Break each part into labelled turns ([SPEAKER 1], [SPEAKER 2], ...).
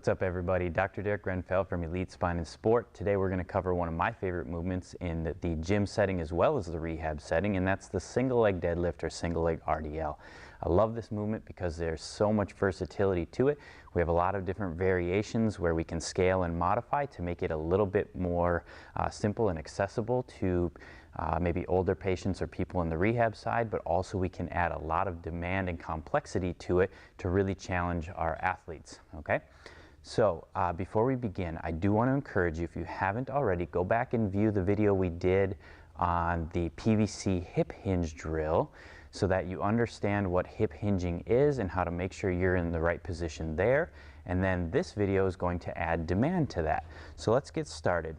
[SPEAKER 1] What's up, everybody? Dr. Grenfell from Elite Spine and Sport. Today we're going to cover one of my favorite movements in the gym setting as well as the rehab setting, and that's the single leg deadlift or single leg RDL. I love this movement because there's so much versatility to it. We have a lot of different variations where we can scale and modify to make it a little bit more simple and accessible to maybe older patients or people in the rehab side, but also we can add a lot of demand and complexity to it to really challenge our athletes, okay? So before we begin, I do want to encourage you, if you haven't already, go back and view the video we did on the PVC hip hinge drill so that you understand what hip hinging is and how to make sure you're in the right position there. And then this video is going to add demand to that. So let's get started.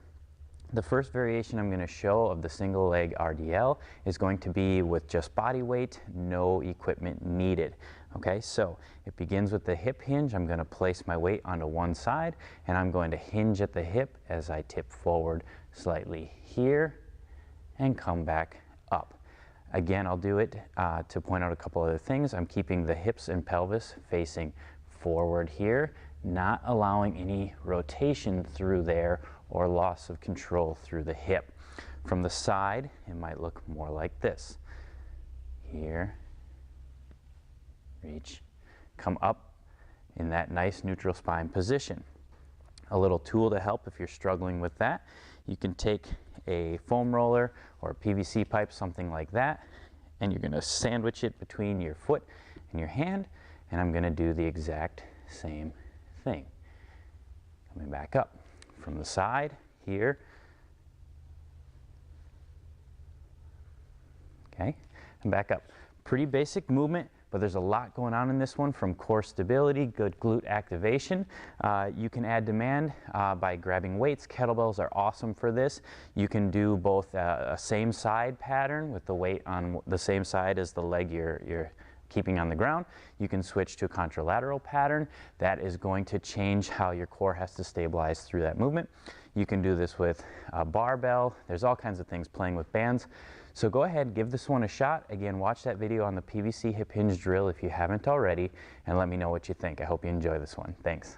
[SPEAKER 1] The first variation I'm going to show of the single leg RDL is going to be with just body weight, no equipment needed. Okay, so it begins with the hip hinge. I'm going to place my weight onto one side and I'm going to hinge at the hip as I tip forward slightly here and come back up. Again, I'll do it to point out a couple other things. I'm keeping the hips and pelvis facing forward here, not allowing any rotation through there or loss of control through the hip. From the side, it might look more like this. Here, reach, come up in that nice neutral spine position. A little tool to help if you're struggling with that, you can take a foam roller or a PVC pipe, something like that, and you're going to sandwich it between your foot and your hand, and I'm going to do the exact same thing. Coming back up from the side here. Okay, and back up. Pretty basic movement, but there's a lot going on in this one, from core stability, good glute activation. You can add demand by grabbing weights. Kettlebells are awesome for this. You can do both a same side pattern with the weight on the same side as the leg you're keeping on the ground. You can switch to a contralateral pattern. That is going to change how your core has to stabilize through that movement. You can do this with a barbell. There's all kinds of things, playing with bands. So go ahead, give this one a shot. Again, watch that video on the PVC hip hinge drill if you haven't already, and let me know what you think. I hope you enjoy this one. Thanks.